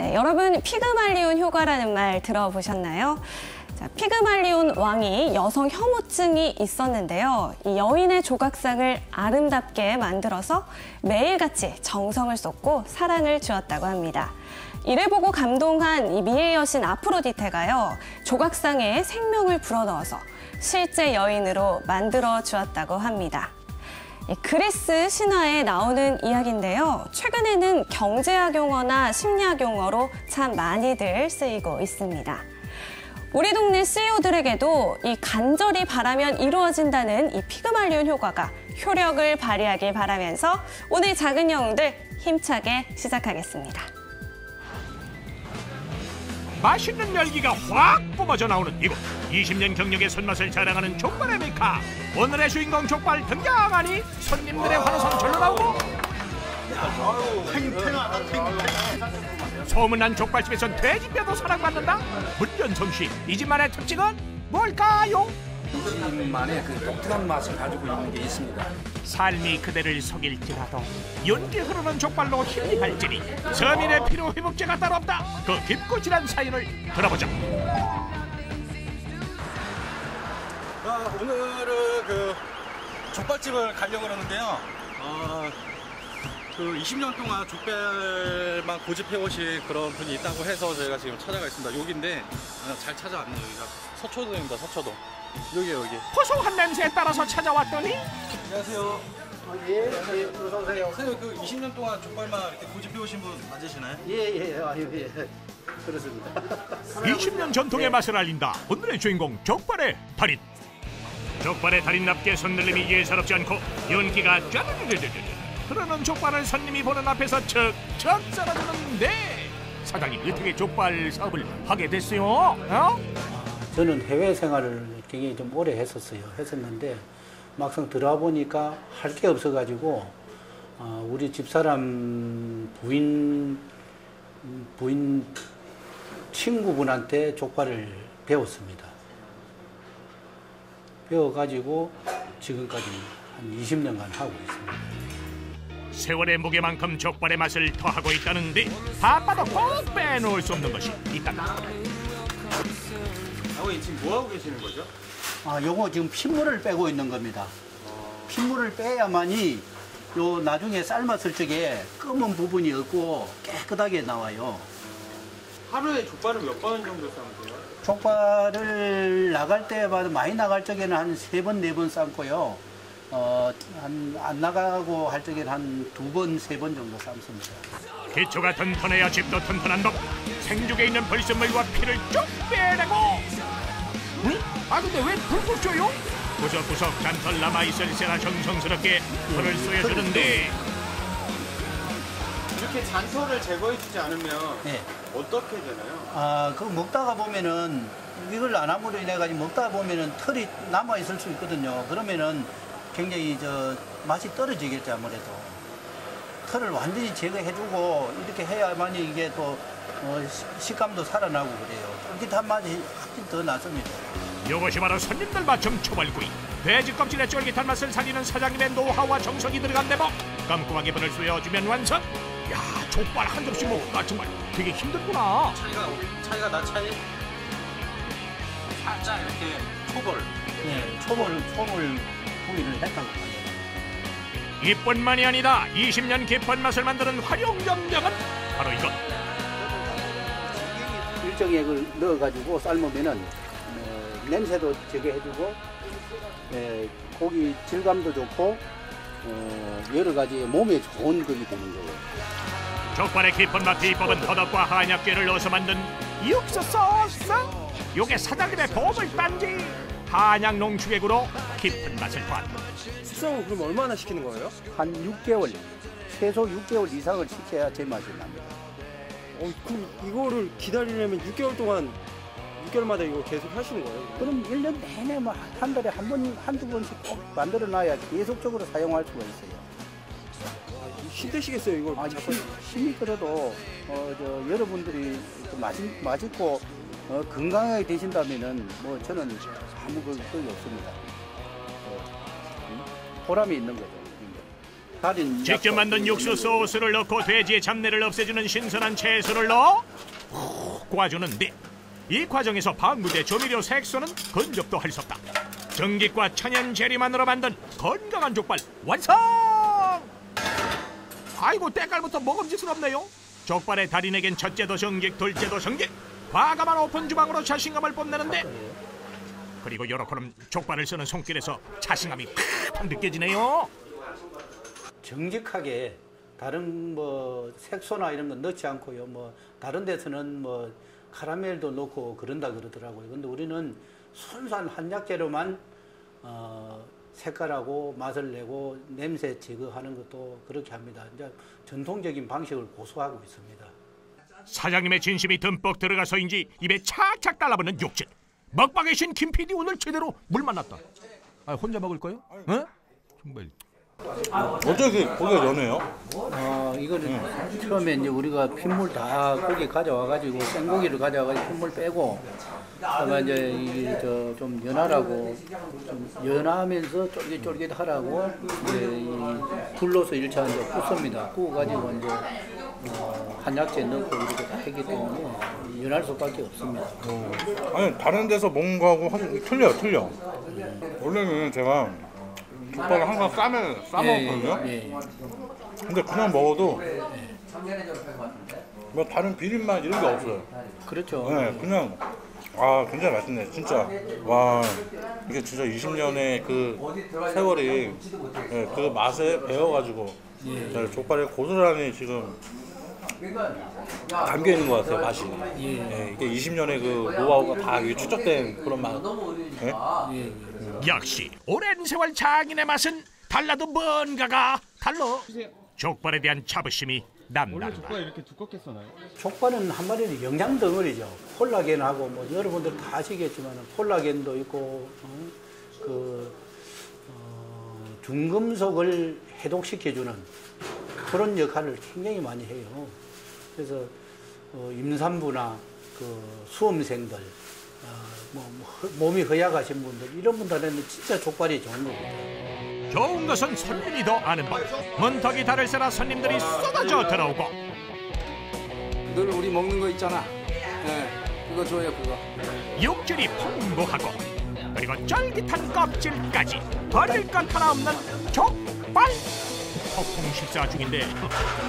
네, 여러분 피그말리온 효과라는 말 들어보셨나요? 자, 피그말리온 왕이 여성 혐오증이 있었는데요. 이 여인의 조각상을 아름답게 만들어서 매일같이 정성을 쏟고 사랑을 주었다고 합니다. 이를 보고 감동한 이 미의 여신 아프로디테가요, 조각상에 생명을 불어넣어서 실제 여인으로 만들어 주었다고 합니다. 그리스 신화에 나오는 이야기인데요. 최근에는 경제학 용어나 심리학 용어로 참 많이들 쓰이고 있습니다. 우리 동네 CEO들에게도 이 간절히 바라면 이루어진다는 이 피그말리온 효과가 효력을 발휘하길 바라면서 오늘 작은 영웅들 힘차게 시작하겠습니다. 맛있는 열기가 확 뿜어져 나오는 이곳. 20년 경력의 손맛을 자랑하는 족발의 메카. 오늘의 주인공 족발 등장하니 손님들의 환호성 절로 나오고 소문난 족발집에선 돼지뼈도 사랑받는다? 문전성시 이 집만의 특징은 뭘까요? 이 집만의 그 독특한 맛을 가지고 있는 게 있습니다. 삶이 그대를 속일지라도 연기 흐르는 족발로 힘이 갈지니 서민의 피로 회복제가 따로 없다. 그 깊고 진한 사연을 들어보자. 오늘은 그 족발집을 가려고 그러는데요. 그 20년 동안 족발만 고집해오신 그런 분이 있다고 해서 저희가 지금 찾아가 있습니다. 여기인데 잘 찾아왔네요. 여기가 서초동입니다. 서초동. 여기. 고소한 냄새에 따라서 찾아왔더니 안녕하세요. 예, 어서오세요. 선생님 그 20년 동안 족발만 이렇게 고집해오신 분 맞으시나요? 예. 그렇습니다. 20년 전통의 맛을 알린다. 오늘의 주인공 족발의 달인. 족발의 달인답게 손놀림이 예사롭지 않고 연기가 쫘르르르르 흐르는 족발을 손님이 보는 앞에서 척척 썰어주는데 사장님 어떻게 족발 사업을 하게 됐어요? 저는 해외 생활을 굉장히 좀 오래 했었는데 막상 들어와 보니까 할 게 없어가지고 우리 집사람 부인 친구분한테 족발을 배웠습니다. 배워가지고 지금까지 한 20년간 하고 있습니다. 세월의 무게만큼 족발의 맛을 더하고 있다는데 바빠도 꼭 빼놓을 수 없는 것이 있다. 아버님 지금 뭐 하고 계시는 거죠? 요거 지금 핏물을 빼고 있는 겁니다. 핏물을 빼야만이 요 나중에 삶았을 적에 검은 부분이 없고 깨끗하게 나와요. 하루에 족발을 몇 번 정도 삶으세요? 족발을 나갈 때마다 많이 나갈 적에는 한 3번, 4번 삶고요. 안 나가고 할 적에는 한 2번, 3번 정도 삶습니다. 기초가 튼튼해야 집도 튼튼한 법. 생죽에 있는 벌순물과 피를 쭉 빼내고. 근데 왜 불을 쪄요? 구석구석 잔털 남아있을 새가 정성스럽게 불을 쏘여주는데 이렇게 잔털을 제거해주지 않으면 네. 어떻게 되나요? 그 먹다가 보면은 이걸 안 함으로 인해 가지고 먹다가 보면은 털이 남아 있을 수 있거든요. 그러면은 굉장히 맛이 떨어지겠죠, 아무래도. 털을 완전히 제거해주고 이렇게 해야만이 이게 또 식감도 살아나고 그래요. 쫄깃한 맛이 확실히 더 낫습니다. 이것이 바로 손님들 맞춤 초벌구이. 돼지 껍질의 쫄깃한 맛을 살리는 사장님의 노하우와 정성이 들어간 대목. 꼼꼼하게 불을 쏘여주면 완성. 야, 족발 한 접시 먹기가 정말 되게 힘들구나. 차이가 나 차이? 살짝 이렇게 초벌. 네, 초벌 구이를 했다고 합니다. 이뿐만이 아니다. 20년 깊은 맛을 만드는 활용 점정은 바로 이것. 일정에 그걸 넣어가지고 삶으면은 냄새도 제거해주고 고기 질감도 좋고 여러 가지 몸에 좋은 것이 되는 거예요. 족발의 깊은 맛 비법은 더덕과 한약재를 넣어서 만든 육수 소스. 요게 사장님의 보물 단지. 한약 농축액으로 깊은 맛을 더한다. 숙성은 그럼 얼마나 시키는 거예요? 한 6개월, 최소 6개월 이상을 시켜야 제맛이 납니다. 그럼 이거를 기다리려면 6개월 동안 6개월마다 이거 계속 하시는 거예요? 그럼 1년 내내 한 달에 한두 번씩 꼭 만들어 놔야 계속적으로 사용할 수가 있어요. 힘드시겠어요, 이걸? 힘이 들어도 여러분들이 맛있고 건강하게 드신다면은 저는 아무 그게 없습니다. 보람이 있는 거죠. 직접 만든 육수 소스를 넣고 돼지의 잡내를 없애주는 신선한 채소를 넣어 푹 구워주는데 이 과정에서 방부제 조미료 색소는 건접도 할 수 없다. 전깃과 천연 재료만으로 만든 건강한 족발 완성! 아이고 때깔부터 먹음직스럽네요. 족발의 달인에겐 첫째도 정직, 둘째도 정직. 과감한 오픈 주방으로 자신감을 뽐내는데 그리고 요렇게는 족발을 쓰는 손길에서 자신감이 팍 느껴지네요. 정직하게 다른 뭐 색소나 이런 거 넣지 않고요. 뭐 다른 데서는 뭐 카라멜도 넣고 그런다 그러더라고요. 근데 우리는 순수한 한약재료만 색깔하고 맛을 내고 냄새 제거하는 것도 그렇게 합니다. 이제 전통적인 방식을 고수하고 있습니다. 사장님의 진심이 듬뿍 들어가서인지 입에 착착 달라붙는 육질. 먹방의 신 김 PD 오늘 제대로 물 만났다. 아, 혼자 먹을 거요? 어? 정말. 어떻게 고기가 연해요? 이거는 처음에 이제 우리가 핏물 다 고기 가져와가지고 생고기를 가져와가지고 핏물 빼고 그다음에 이제 좀 연하라고 좀 연하면서 쫄깃쫄깃하라고 이제 이 불로서 1차 이제 굽습니다. 구워가지고 이제 한약재 넣고 이렇게 다 했기 때문에 연할 수밖에 없습니다. 아니 다른 데서 먹는 거하고 틀려. 원래는 제가 족발을 항상 싸먹거든요. 근데 그냥 먹어도 뭐 다른 비린맛 이런 게 없어요. 그렇죠. 네, 그냥 굉장히 맛있네 진짜. 와 이게 진짜 20년의 그 세월이 그 맛에 배워가지고 족발에 고스란히 지금 담겨 있는 것 같아요 맛이. 이게 20년의 그 노하우가 다 축적된 그런 맛. 역시 오랜 세월 장인의 맛은 달라도 뭔가가 달라. 족발에 대한 자부심이 남다르다. 족발 이렇게 두껍게 써나요? 족발은 한 마리는 영양 덩어리죠. 콜라겐하고 뭐 여러분들 다 아시겠지만 콜라겐도 있고 중금속을 해독시켜주는 그런 역할을 굉장히 많이 해요. 그래서 임산부나 수험생들, 몸이 허약하신 분들 이런 분들에는 진짜 족발이 좋은 거거든요. 좋은 것은 손님이 더 아는 법. 문턱이 다를 새라 손님들이 쏟아져 들어오고. 늘 우리 먹는 거 있잖아. 그거 줘요 그거. 육질이 풍부하고 그리고 쫄깃한 껍질까지 버릴 것 하나 없는 족발. 폭풍 식사 중인데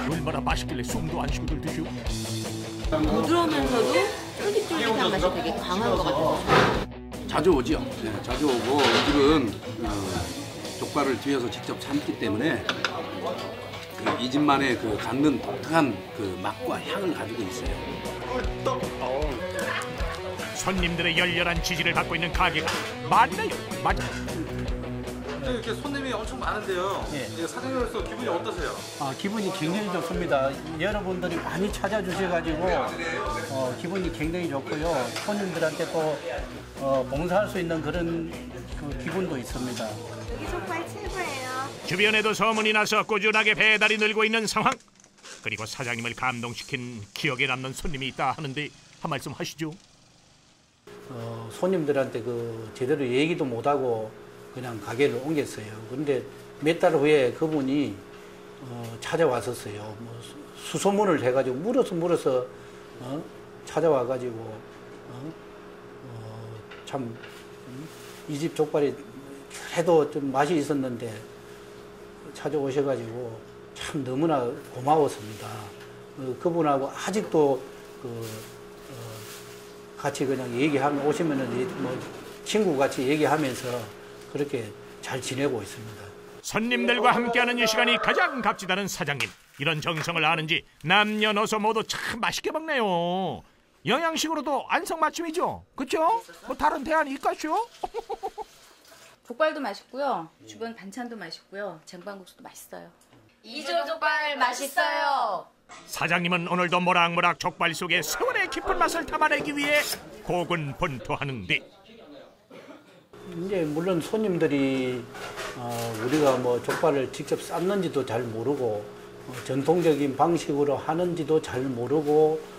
얼마나 맛있길래 숨도 안 쉬고들 드시오. 부드러우면서도 쫄깃쫄깃한 맛이 되게 강한 것 같아요. 자주 오죠. 네, 자주 오고 이 집은 족발을 뒤에서 직접 삶기 때문에 이 집만의 갖는 독특한 맛과 향을 가지고 있어요. 손님들의 열렬한 지지를 받고 있는 가게가 맞네요. 이렇게 손님이 엄청 많은데요. 사장님으로서 기분이 어떠세요? 기분이 굉장히 좋습니다. 여러분들이 많이 찾아주셔가지고 기분이 굉장히 좋고요. 손님들한테 또 봉사할 수 있는 그런 기분도 있습니다. 이 족발 최고예요. 주변에도 소문이 나서 꾸준하게 배달이 늘고 있는 상황. 그리고 사장님을 감동시킨 기억에 남는 손님이 있다 하는데 한 말씀 하시죠. 손님들한테 제대로 얘기도 못하고 그냥 가게를 옮겼어요. 그런데 몇 달 후에 그분이 찾아왔었어요. 뭐 수소문을 해가지고 물어서 찾아와가지고 참 이 집 족발이 해도 좀 맛이 있었는데 찾아오셔가지고 참 너무나 고마웠습니다. 그분하고 아직도 같이 그냥 얘기하면 오시면은 뭐 친구같이 얘기하면서 그렇게 잘 지내고 있습니다. 손님들과 함께하는 이 시간이 가장 값지다는 사장님. 이런 정성을 아는지 남녀노소 모두 참 맛있게 먹네요. 영양식으로도 안성맞춤이죠. 그렇죠? 뭐 다른 대안이 있겠죠? 족발도 맛있고요. 주변 반찬도 맛있고요. 쟁반국수도 맛있어요. 이조 족발 맛있어요. 사장님은 오늘도 모락모락 족발 속에 세월의 깊은 맛을 담아내기 위해 고군분투하는데 이제 물론 손님들이 우리가 뭐 족발을 직접 삶는지도 잘 모르고 전통적인 방식으로 하는지도 잘 모르고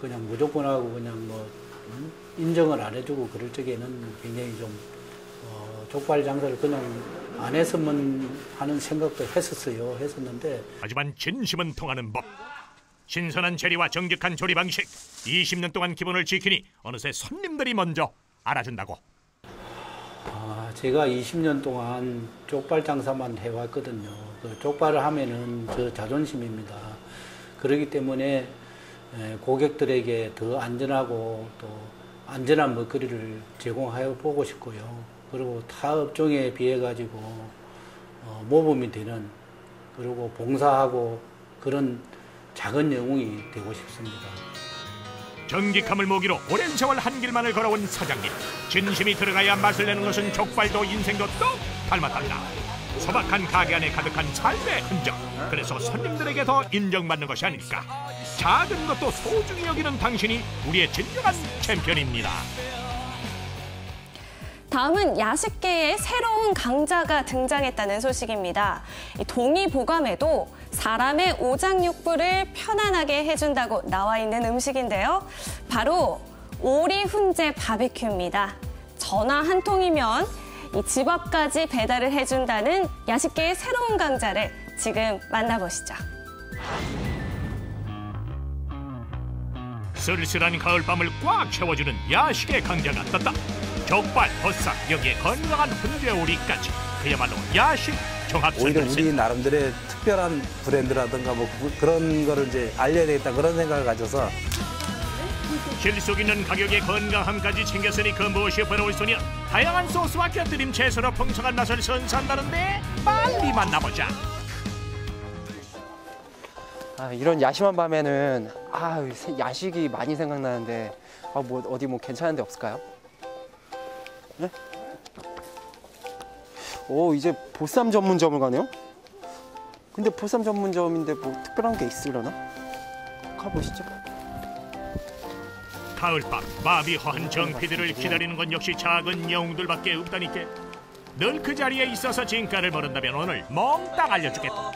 그냥 무조건 하고 그냥 뭐 인정을 안 해주고 그럴 적에는 굉장히 좀 족발 장사를 그냥 안 했으면 하는 생각도 했었는데 하지만 진심은 통하는 법. 신선한 재료와 정직한 조리 방식. 20년 동안 기본을 지키니 어느새 손님들이 먼저 알아준다고. 제가 20년 동안 족발 장사만 해왔거든요. 그 족발을 하면은 저 자존심입니다. 그렇기 때문에 고객들에게 더 안전하고 또 안전한 먹거리를 제공하여 보고 싶고요. 그리고 타 업종에 비해 가지고 모범이 되는, 그리고 봉사하고 그런 작은 영웅이 되고 싶습니다. 정직함을 모기로 오랜 세월 한 길만을 걸어온 사장님. 진심이 들어가야 맛을 내는 것은 족발도 인생도 또 닮았답니다. 소박한 가게 안에 가득한 삶의 흔적. 그래서 손님들에게 더 인정받는 것이 아닐까. 작은 것도 소중히 여기는 당신이 우리의 진정한 챔피언입니다. 다음은 야식계에 새로운 강자가 등장했다는 소식입니다. 이 동의보감에도 사람의 오장육부를 편안하게 해준다고 나와 있는 음식인데요. 바로 오리 훈제 바비큐입니다. 전화 한 통이면 이 집 앞까지 배달을 해준다는 야식계의 새로운 강자를 지금 만나보시죠. 쓸쓸한 가을밤을 꽉 채워주는 야식의 강자가 떴다. 족발, 보쌈, 여기에 건강한 훈제오리까지. 그야말로 야식 종합 오히려 선별식. 우리 나름대로의 특별한 브랜드라든가 뭐 그런 거를 이제 알려야 되겠다 그런 생각을 가져서. 실속 있는 가격에 건강함까지 챙겼으니 그 무엇이 부러울 소냐. 다양한 소스와 곁들임 채소로 풍성한 맛을 선사한다는데 빨리 만나보자. 이런 야심한 밤에는 야식이 많이 생각나는데 뭐 어디 뭐 괜찮은 데 없을까요? 네? 오, 이제 보쌈 전문점을 가네요? 근데 보쌈 전문점인데 뭐 특별한 게 있으려나? 가보시죠. 가을밤 마비 허한 정PD를 기다리는 건 역시 작은 영웅들밖에 없다니까. 늘 그 자리에 있어서 진가를 모른다면 오늘 몽땅 알려주겠다.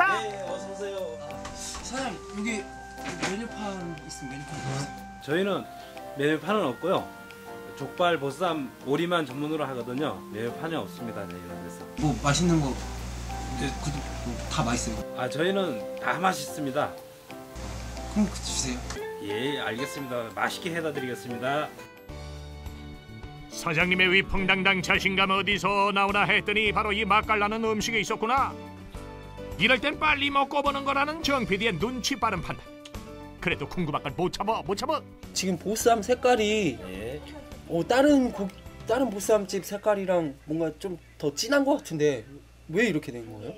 사장님, 여기 메뉴판 있으면 메뉴판 주세요. 저희는 메뉴판은 없고요. 족발, 보쌈, 오리만 전문으로 하거든요. 메뉴판이 없습니다. 이런 데서. 뭐 맛있는 거 다 맛있어요? 저희는 다 맛있습니다. 그럼 주세요. 예, 알겠습니다. 맛있게 해다 드리겠습니다. 사장님의 위풍당당 자신감 어디서 나오나 했더니 바로 이 맛깔나는 음식에 있었구나. 이럴 땐 빨리 먹고 보는 거라는 정PD의 눈치 빠른 판단. 그래도 궁금한 건 못 참어. 지금 보쌈 색깔이 다른 보쌈집 색깔이랑 뭔가 좀 더 진한 것 같은데 왜 이렇게 된 거예요?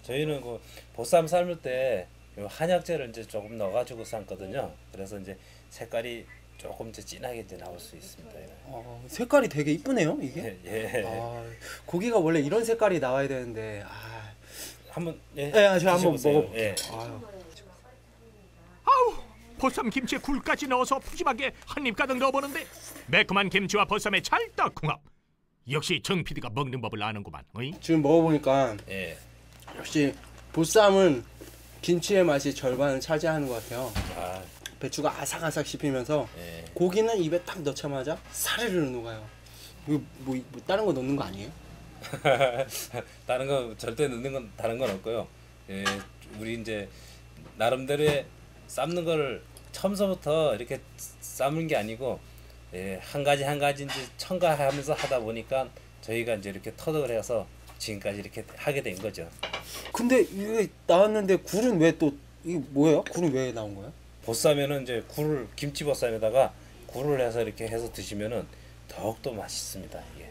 저희는 그 보쌈 삶을 때 한약재를 이제 조금 넣어가지고 삶거든요. 그래서 이제 색깔이 조금 더 진하게 이제 나올 수 있습니다. 색깔이 되게 이쁘네요, 이게. 예. 고기가 원래 이런 색깔이 나와야 되는데. 한번 제가 한번 먹어볼게요. 예. 아우, 보쌈 김치에 굴까지 넣어서 푸짐하게 한 입 가득 넣어보는데 매콤한 김치와 보쌈의 찰떡궁합. 역시 정PD가 먹는 법을 아는구만. 어이? 지금 먹어보니까 역시 보쌈은 김치의 맛이 절반을 차지하는 것 같아요. 배추가 아삭아삭 씹히면서 고기는 입에 딱 넣자마자 사르르 녹아요. 이거 뭐 다른 거 넣는 거 아니에요? 다른 거 절대 넣는 건 다른 건 없고요. 우리 이제 나름대로의 삶는 거를 처음서부터 이렇게 삶은 게 아니고 한 가지 이제 첨가하면서 하다 보니까 저희가 이제 이렇게 터득을 해서 지금까지 이렇게 하게 된 거죠. 근데 이게 나왔는데 굴은 왜 또 이게 뭐예요? 굴은 왜 나온 거예요? 보쌈에는 이제 굴을 김치보쌈에다가 굴을 해서 이렇게 해서 드시면은 더욱더 맛있습니다. 이게.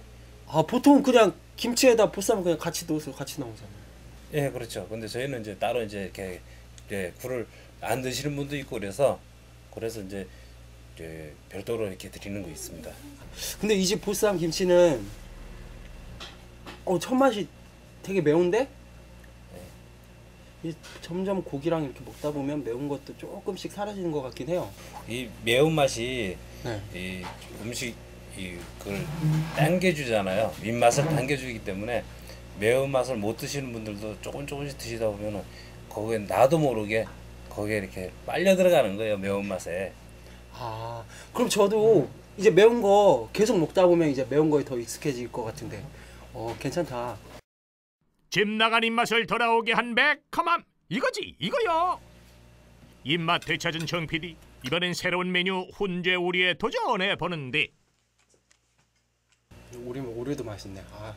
보통 그냥 김치에다 보쌈을 그냥 같이 넣어서 같이 나오잖아요. 예, 그렇죠. 근데 저희는 이제 따로 이제 이렇게 굴을 안 드시는 분도 있고 그래서 이제 별도로 이렇게 드리는 거 있습니다. 근데 이 집 보쌈 김치는 첫 맛이 되게 매운데 점점 고기랑 이렇게 먹다 보면 매운 것도 조금씩 사라지는 것 같긴 해요. 이 매운 맛이 이 음식 그걸 당겨주잖아요. 입맛을 당겨주기 때문에 매운 맛을 못 드시는 분들도 조금씩 드시다 보면은 거기에 나도 모르게 거기에 이렇게 빨려 들어가는 거예요. 매운 맛에. 그럼 저도 이제 매운 거 계속 먹다 보면 이제 매운 거에 더 익숙해질 것 같은데 괜찮다. 집 나간 입맛을 돌아오게 한 매콤함. 이거지 이거요. 입맛 되찾은 정 PD. 이번엔 새로운 메뉴 훈제 오리에 도전해 보는데. 오리도 맛있네. 아.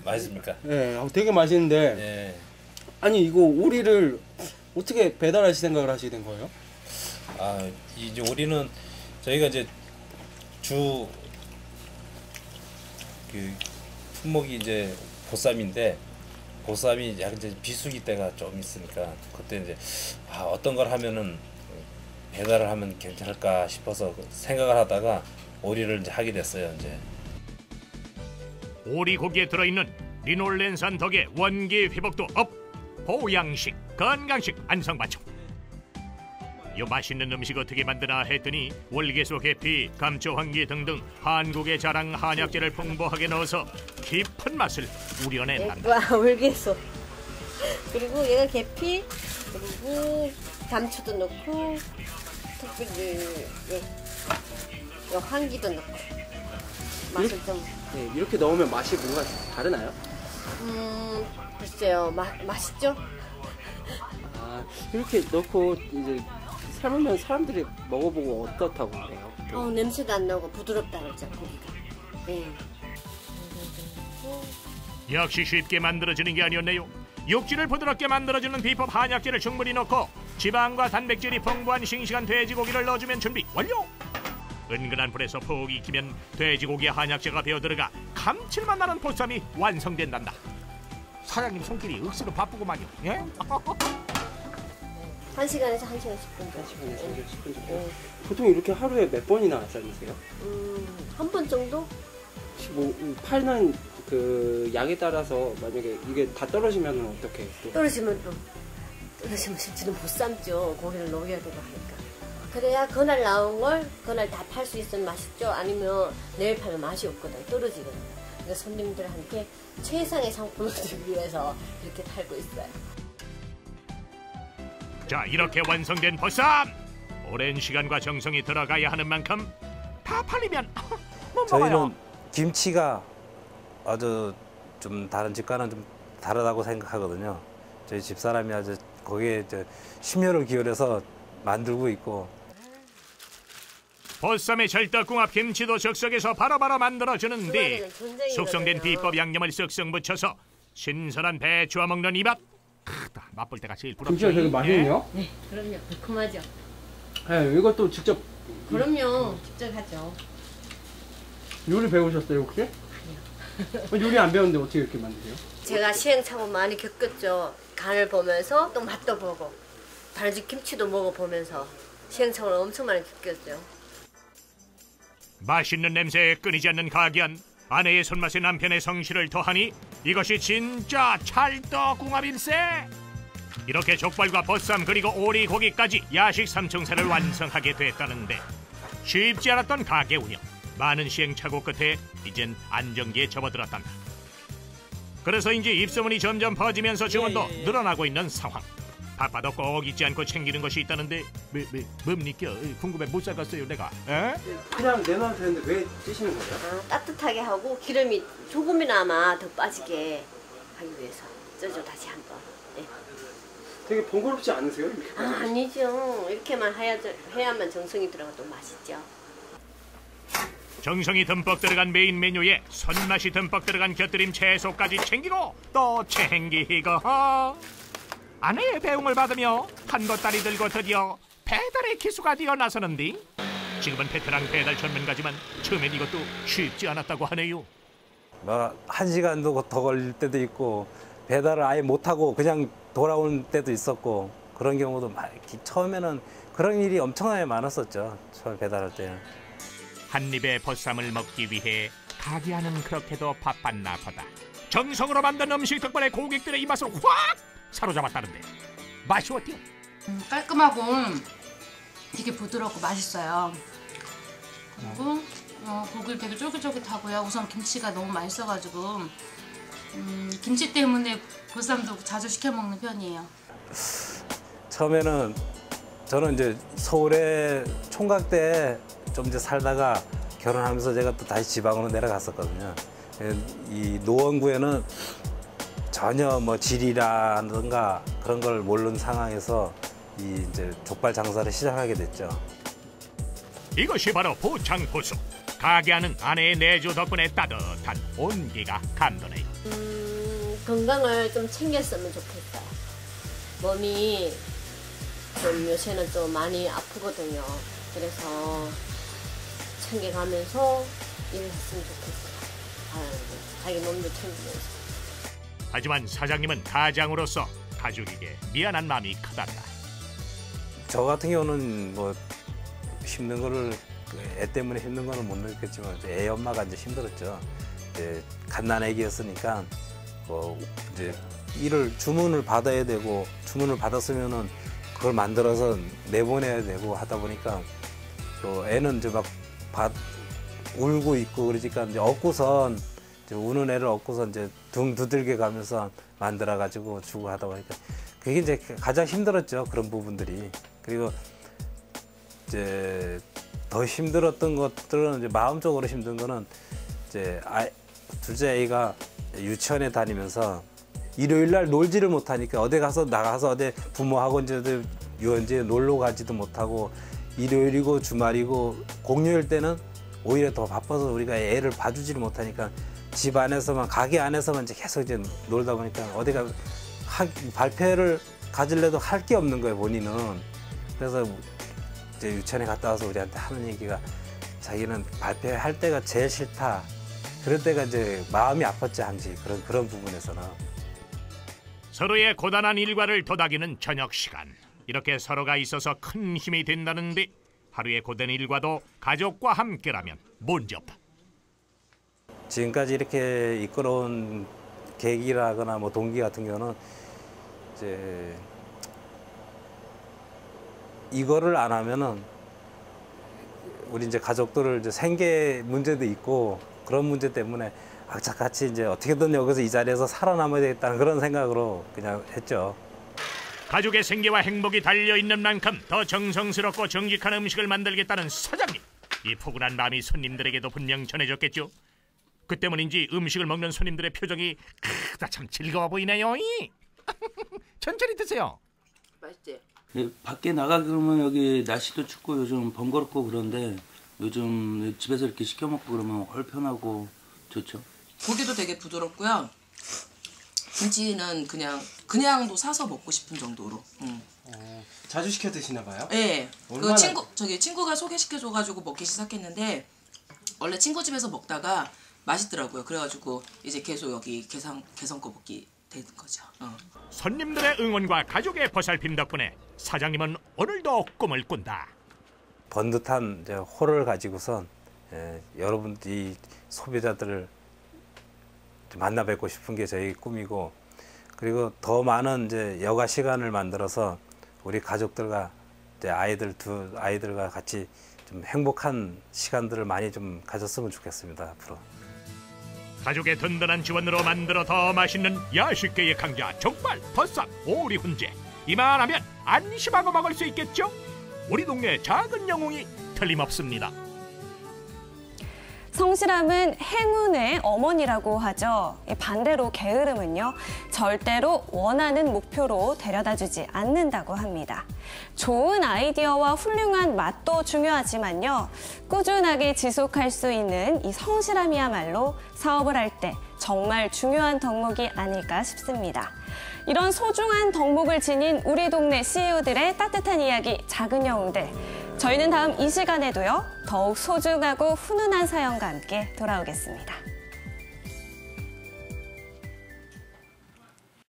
맛있습니까? 네, 되게 맛있는데. 네. 아니 이거 오리를 어떻게 배달하실 생각을 하시게 된 거예요? 아, 이제 오리는 저희가 이제 주 그 품목이 이제 보쌈인데 보쌈이 약간 이제 비수기 때가 좀 있으니까 그때 이제 어떤 걸 하면은 배달을 하면 괜찮을까 싶어서 생각을 하다가 오리를 이제 하게 됐어요. 이제 오리 고기에 들어있는 리놀렌산 덕에 원기 회복도 업. 보양식, 건강식 안성맞춤. 이 맛있는 음식 어떻게 만드나 했더니 월계소, 계피, 감초, 황기 등등 한국의 자랑 한약재를 풍부하게 넣어서 깊은 맛을 우려낸다. 와, 월계소. 그리고 얘가 계피, 그리고 감초도 넣고, 특별히 황기도 넣고. 맛을 좀. 네, 이렇게 넣으면 맛이 뭔가 다르나요? 글쎄요, 맛있죠? 아, 이렇게 넣고 이제 삶으면 사람들이 먹어보고 어떻다고 그래요? 냄새도 안 나고 부드럽다 그러죠, 고기가. 네. 역시 쉽게 만들어지는 게 아니었네요. 육질을 부드럽게 만들어주는 비법 한약재를 충분히 넣고 지방과 단백질이 풍부한 싱싱한 돼지고기를 넣어주면 준비 완료. 은근한 불에서 푹 익히면 돼지고기에 한약재가 배어들어가 감칠맛 나는 보쌈이 완성된단다. 사장님 손길이 억수로 바쁘구만요. 예? 1시간에서 1시간 10분 정도. 1시간에서 10분 정도? 보통 이렇게 하루에 몇 번이나 삶으세요? 한 번 정도? 뭐 팔는 그 양에 따라서 만약에 이게 다 떨어지면 어떻게? 떨어지면 실제로 못 삶죠. 고기를 녹여야 되고 하니까. 그래야 그날 나온 걸 그날 다 팔 수 있으면 맛있죠. 아니면 내일 팔면 맛이 없거든. 떨어지거든. 그러니까 손님들한테 최상의 상품을 주기 위해서 이렇게 팔고 있어요. 자, 이렇게 완성된 보쌈. 오랜 시간과 정성이 들어가야 하는 만큼 다 팔리면 못 저희는 먹어요. 김치가 아주 좀 다른 집과는 좀 다르다고 생각하거든요. 저희 집사람이 아주 거기에 심혈을 기울여서 만들고 있고. 보쌈의 찰떡궁합 김치도 즉석에서 바로바로 만들어주는데 숙성된 비법 양념을 쓱쓱 묻혀서 신선한 배추와 먹는 이 맛. 맛볼 때가 제일 부럽죠. 김치가 되게 맛있네요? 네, 그럼요. 매콤하죠. 네, 이것도 직접. 그럼요. 직접 하죠. 요리 배우셨어요 혹시? 아니요. 요리 안 배웠는데 어떻게 이렇게 만드세요? 제가 시행착오 많이 겪었죠. 간을 보면서 또 맛도 보고 다른 집 김치도 먹어보면서 시행착오를 엄청 많이 겪었죠. 맛있는 냄새에 끊이지 않는 가기한 아내의 손맛에 남편의 성실을 더하니 이것이 진짜 찰떡궁합일세. 이렇게 족발과 보쌈 그리고 오리고기까지 야식 삼총사를 완성하게 됐다는데 쉽지 않았던 가게 운영. 많은 시행착오 끝에 이젠 안정기에 접어들었단다. 그래서인지 입소문이 점점 퍼지면서 주문도 늘어나고 있는 상황. 바빠도 꼭 잊지 않고 챙기는 것이 있다는데 뭡니까? 궁금해 못 살겠어요 내가. 에? 그냥 내놔도 되는데 왜 찌시는 거예요? 따뜻하게 하고 기름이 조금이나마 더 빠지게 하기 위해서 쪄줘 다시 한번. 네. 되게 번거롭지 않으세요? 이렇게 아니죠. 이렇게만 해야만 정성이 들어가 또 맛있죠. 정성이 듬뿍 들어간 메인 메뉴에 손맛이 듬뿍 들어간 곁들임 채소까지 챙기고 또 챙기고 아내의 배웅을 받으며 한 보따리 들고 드디어 배달의 기수가 되어 나서는데 지금은 베테랑 배달 전문가지만 처음엔 이것도 쉽지 않았다고 하네요. 뭐 1시간도 더 걸릴 때도 있고 배달을 아예 못하고 그냥 돌아올 때도 있었고 그런 경우도 처음에는 그런 일이 엄청나게 많았었죠. 처음 배달할 때는. 한 입의 보쌈을 먹기 위해 가게하는 그렇게도 바빴나 보다. 정성으로 만든 음식 덕분에 고객들의 입맛을 확 사로잡았다는데 맛이 어때요? 깔끔하고 되게 부드럽고 맛있어요. 그리고 고기를 되게 쫄깃쫄깃하고요. 우선 김치가 너무 맛있어가지고 김치 때문에 보쌈도 자주 시켜 먹는 편이에요. 처음에는 저는 이제 서울에 총각때 좀 이제 살다가 결혼하면서 제가 또 다시 지방으로 내려갔었거든요. 이 노원구에는 전혀 뭐 질이라든가 그런 걸 모르는 상황에서 이제 족발 장사를 시작하게 됐죠. 이것이 바로 부창고수. 가게 하는 아내의 내조 덕분에 따뜻한 온기가 감도네요. 건강을 좀 챙겼으면 좋겠어요. 몸이 좀 요새는 좀 많이 아프거든요. 그래서 챙겨가면서 일을 했으면 좋겠어요. 자기 몸도 챙기면서. 하지만 사장님은 가장으로서 가족에게 미안한 마음이 크단다. 저 같은 경우는 뭐 힘든 거를 애 때문에 힘든 거는 못 느꼈지만 애 엄마가 이제 힘들었죠. 이제 갓난아기였으니까 이제 주문을 받아야 되고 주문을 받았으면은 그걸 만들어서 내보내야 되고 하다 보니까 또 애는 이제 막 울고 있고 그러니까 이제 업고선 이제 우는 애를 업고서 이제 등 두들겨 가면서 만들어 가지고 주고 하다 보니까 그게 이제 가장 힘들었죠. 그런 부분들이. 그리고 이제 더 힘들었던 것들은 이제 마음적으로 힘든 거는 이제 둘째 아이가 유치원에 다니면서 일요일 날 놀지를 못하니까 어디 가서 나가서 어디 부모하고 이제 유원지에 놀러 가지도 못하고 일요일이고 주말이고 공휴일 때는 오히려 더 바빠서 우리가 애를 봐주지를 못하니까 집 안에서만 가게 안에서만 이제 계속 이제 놀다 보니까 어디가 발표를 가질래도 할 게 없는 거예요 본인은. 그래서 이제 유치원에 갔다 와서 우리한테 하는 얘기가 자기는 발표할 때가 제일 싫다. 그럴 때가 이제 마음이 아팠지 항시 그런 부분에서는. 서로의 고단한 일과를 도닥이는 저녁 시간. 이렇게 서로가 있어서 큰 힘이 된다는데 하루의 고된 일과도 가족과 함께라면 문제없다. 지금까지 이렇게 이끌어온 계기라거나 뭐 동기 같은 경우는 이제 이거를 안 하면은 우리 이제 가족들을 이제 생계 문제도 있고 그런 문제 때문에 악착같이 이제 어떻게든 여기서 이 자리에서 살아남아야 되겠다는 그런 생각으로 그냥 했죠. 가족의 생계와 행복이 달려있는 만큼 더 정성스럽고 정직한 음식을 만들겠다는 사장님. 이 포근한 마음이 손님들에게도 분명 전해졌겠죠. 그 때문인지 음식을 먹는 손님들의 표정이 참 즐거워 보이네요. 천천히 드세요. 맛있지? 밖에 나가기 그러면 여기 날씨도 춥고 요즘 번거롭고 그런데 요즘 집에서 이렇게 시켜 먹고 그러면 얼편하고 좋죠. 고기도 되게 부드럽고요. 김치는 그냥도 사서 먹고 싶은 정도로. 자주 시켜 드시나 봐요? 네. 얼마나... 친구가 소개시켜줘가지고 먹기 시작했는데 원래 친구 집에서 먹다가 맛있더라고요. 그래가지고 이제 계속 여기 개성껏 먹기 되는 거죠. 손님들의 응원과 가족의 보살핌 덕분에 사장님은 오늘도 꿈을 꾼다. 번듯한 이제 호를 가지고선 여러분들이 소비자들을 만나 뵙고 싶은 게 저희 꿈이고, 그리고 더 많은 이제 여가 시간을 만들어서 우리 가족들과 이제 아이들과 같이 좀 행복한 시간들을 많이 좀 가졌으면 좋겠습니다. 앞으로. 가족의 든든한 지원으로 만들어 더 맛있는 야식계의 강자 족발, 보쌈, 오리 훈제. 이만하면 안심하고 먹을 수 있겠죠? 우리 동네 작은 영웅이 틀림없습니다. 성실함은 행운의 어머니라고 하죠. 반대로 게으름은요, 절대로 원하는 목표로 데려다주지 않는다고 합니다. 좋은 아이디어와 훌륭한 맛도 중요하지만요, 꾸준하게 지속할 수 있는 이 성실함이야말로 사업을 할 때 정말 중요한 덕목이 아닐까 싶습니다. 이런 소중한 덕목을 지닌 우리 동네 CEO들의 따뜻한 이야기, 작은 영웅들. 저희는 다음 이 시간에도요, 더욱 소중하고 훈훈한 사연과 함께 돌아오겠습니다.